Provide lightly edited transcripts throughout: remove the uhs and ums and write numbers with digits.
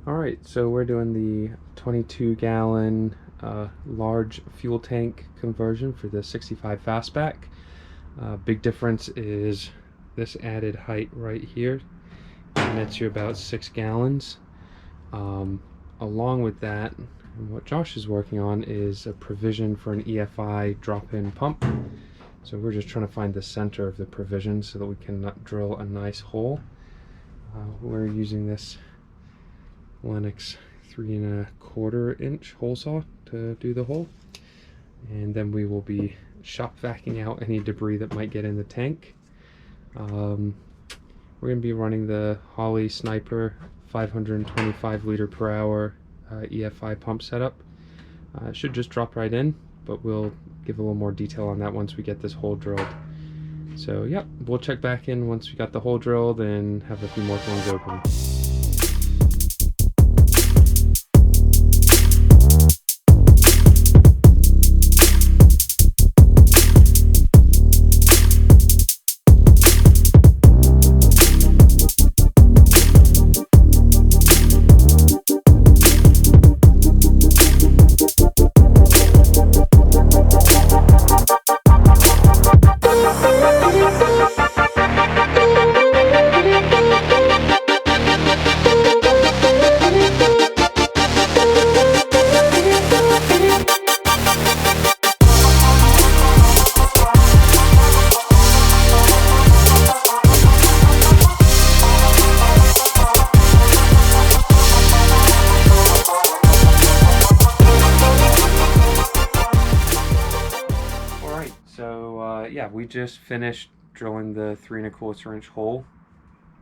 Alright, so we're doing the 22-gallon large fuel tank conversion for the 65 Fastback. Big difference is this added height right here. It nets you about 6 gallons. Along with that, what Josh is working on is a provision for an EFI drop-in pump. So we're just trying to find the center of the provision so that we can drill a nice hole. We're using this Lennox 3¼ inch hole saw to do the hole, and then we will be shop vacuuming out any debris that might get in the tank. We're going to be running the Holley Sniper 525 liter per hour EFI pump setup. It should just drop right in, but we'll give a little more detail on that once we get this hole drilled. So yeah, we'll check back in once we got the hole drilled and have a few more things open. Yeah, we just finished drilling the 3¼ inch hole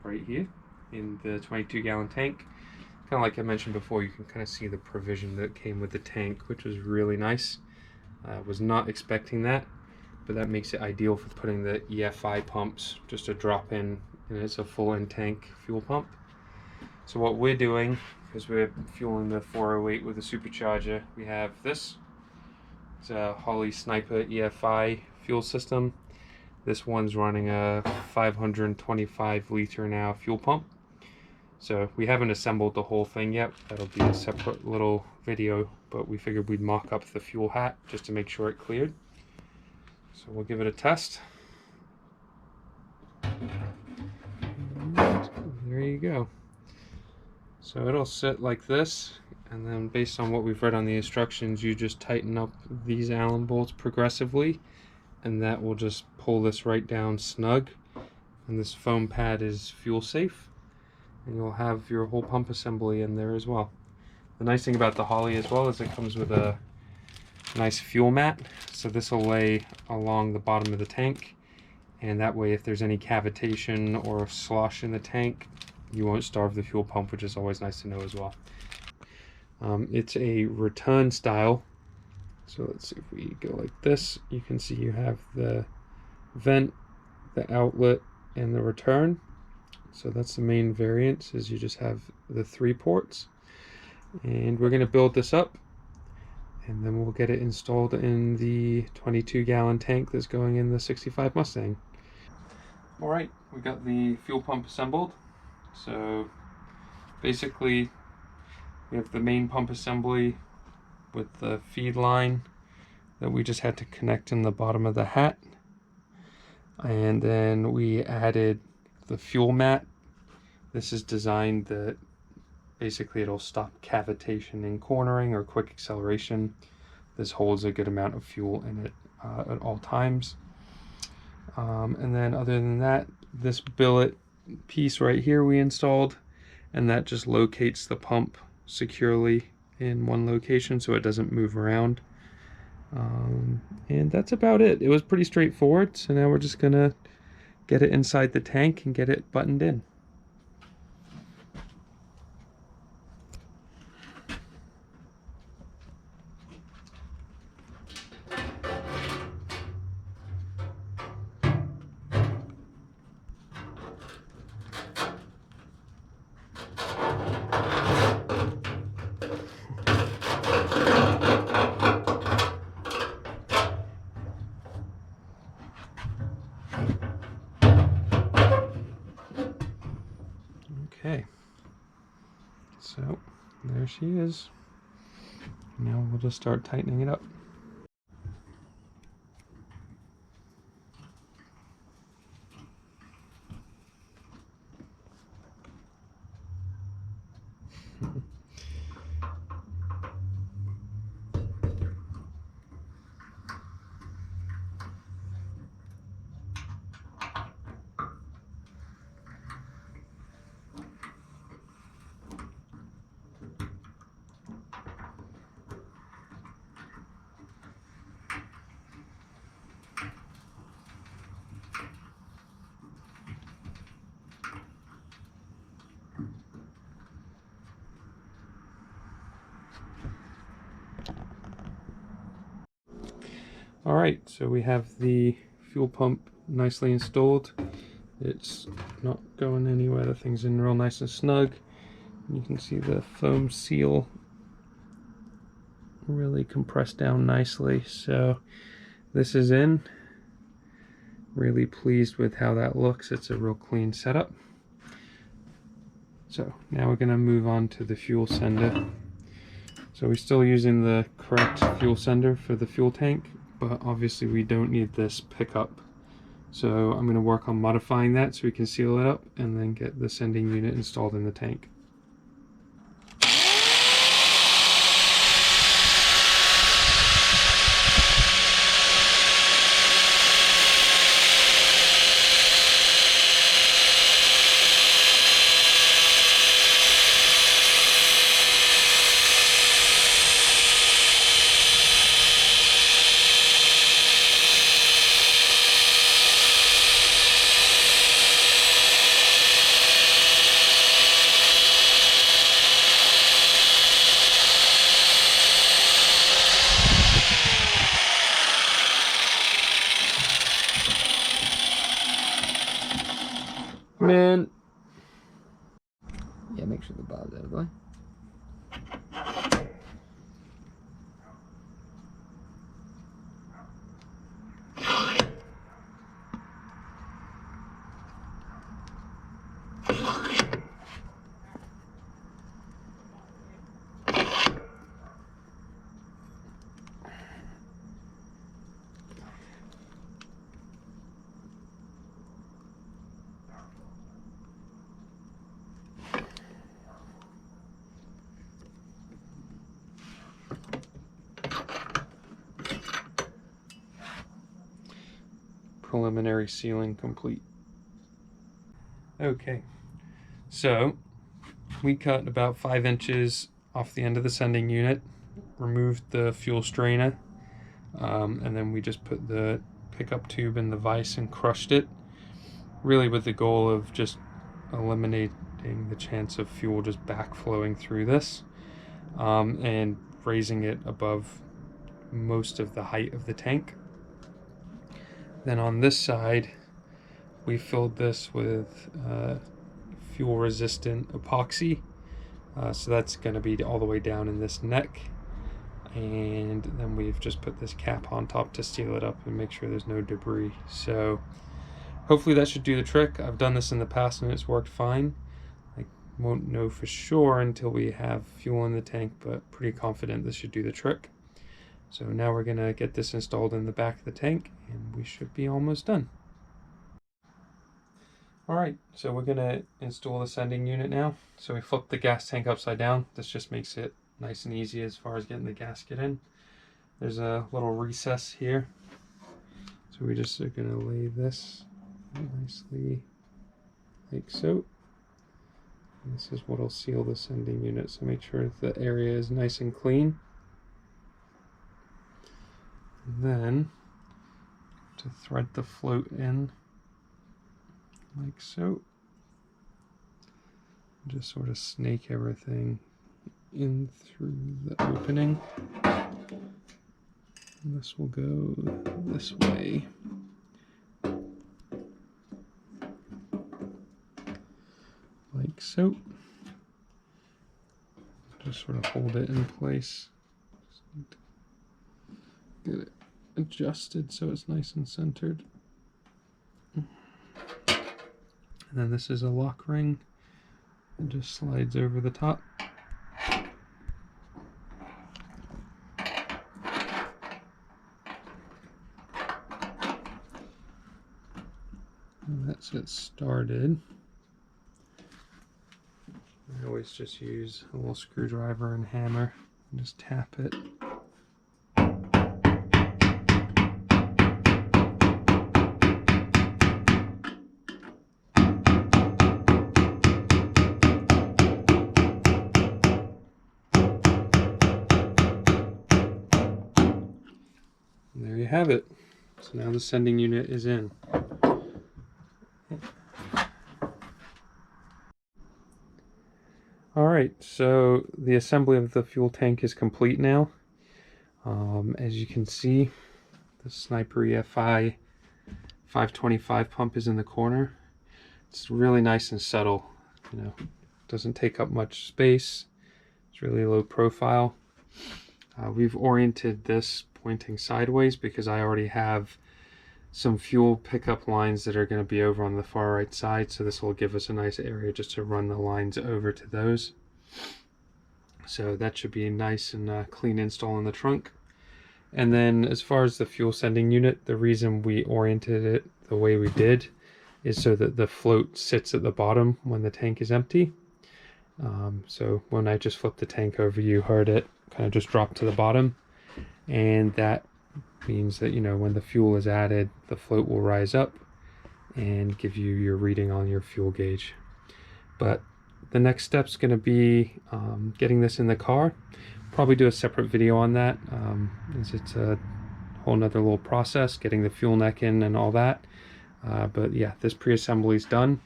right here in the 22-gallon tank. Kind of like I mentioned before, you can kind of see the provision that came with the tank, which was really nice. Was not expecting that, but that makes it ideal for putting the EFI pumps, just a drop in, and it's a full in tank fuel pump. So what we're doing, because we're fueling the 408 with a supercharger, we have this. It's a Holley Sniper EFI fuel system. This one's running a 525 liter now fuel pump. So we haven't assembled the whole thing yet. That'll be a separate little video, but we figured we'd mock up the fuel hat just to make sure it cleared. So we'll give it a test. And there you go. So it'll sit like this, and then based on what we've read on the instructions, you just tighten up these Allen bolts progressively, and that will just pull this right down snug. And this foam pad is fuel safe, and you'll have your whole pump assembly in there as well. The nice thing about the Holley as well is it comes with a nice fuel mat, so this will lay along the bottom of the tank, and that way if there's any cavitation or slosh in the tank, you won't starve the fuel pump, which is always nice to know as well. It's a return style, so let's see if we go like this. You can see you have the vent, the outlet, and the return. So that's the main variance, is you just have the 3 ports. And we're going to build this up, and then we'll get it installed in the 22-gallon tank that's going in the 65 Mustang. Alright, we got the fuel pump assembled. So basically we have the main pump assembly with the feed line that we just had to connect in the bottom of the hat, and then we added the fuel mat. This is designed that basically it'll stop cavitation and cornering or quick acceleration. This holds a good amount of fuel in it at all times. And then other than that, this billet piece right here we installed, and that just locates the pump securely in one location so it doesn't move around. And that's about it. It was pretty straightforward, so now we're just gonna get it inside the tank and get it buttoned in. There she is. Now we'll just start tightening it up. Alright, so we have the fuel pump nicely installed. It's not going anywhere, the thing's in real nice and snug. You can see the foam seal really compressed down nicely. So this is in. Really pleased with how that looks. It's a real clean setup. So now we're going to move on to the fuel sender. So we're still using the correct fuel sender for the fuel tank, but obviously we don't need this pickup. So I'm going to work on modifying that so we can seal it up and then get the sending unit installed in the tank. Man. Yeah, make sure the bob's out of the way. Preliminary sealing complete. Okay, so we cut about 5 inches off the end of the sending unit, removed the fuel strainer, and then we just put the pickup tube in the vise and crushed it, really with the goal of just eliminating the chance of fuel just backflowing through this, and raising it above most of the height of the tank. Then on this side, we filled this with fuel resistant epoxy. So that's going to be all the way down in this neck. And then we've just put this cap on top to seal it up and make sure there's no debris. So hopefully that should do the trick. I've done this in the past and it's worked fine. I won't know for sure until we have fuel in the tank, but pretty confident this should do the trick. So now we're going to get this installed in the back of the tank and we should be almost done. Alright, so we're going to install the sending unit now. So we flipped the gas tank upside down. This just makes it nice and easy as far as getting the gasket in. There's a little recess here. So we just are going to lay this nicely like so. And this is what will seal the sending unit. So make sure the area is nice and clean. And then to thread the float in like so. Just sort of snake everything in through the opening. And this will go this way. Like so. Just sort of hold it in place. Just need to get it adjusted so it's nice and centered. And then this is a lock ring. It just slides over the top. And that's it started. I always just use a little screwdriver and hammer and just tap it. And there you have it. So now the sending unit is in. Alright, so the assembly of the fuel tank is complete now. As you can see, the Sniper EFI 525 pump is in the corner. It's really nice and subtle, you know, doesn't take up much space. It's really low profile. We've oriented this pointing sideways because I already have some fuel pickup lines that are going to be over on the far right side, so this will give us a nice area just to run the lines over to those. So that should be a nice and clean install in the trunk. And then as far as the fuel sending unit, the reason we oriented it the way we did is so that the float sits at the bottom when the tank is empty. So when I just flipped the tank over, you heard it kind of just drop to the bottom, and that means that, you know, when the fuel is added, the float will rise up and give you your reading on your fuel gauge. But the next step's going to be getting this in the car. Probably do a separate video on that, as it's a whole nother little process, getting the fuel neck in and all that. But yeah, this pre-assembly is done,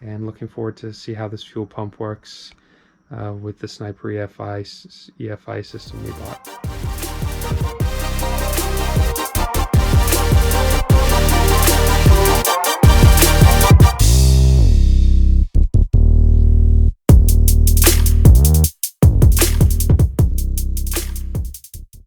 and looking forward to see how this fuel pump works with the Sniper EFI system we bought.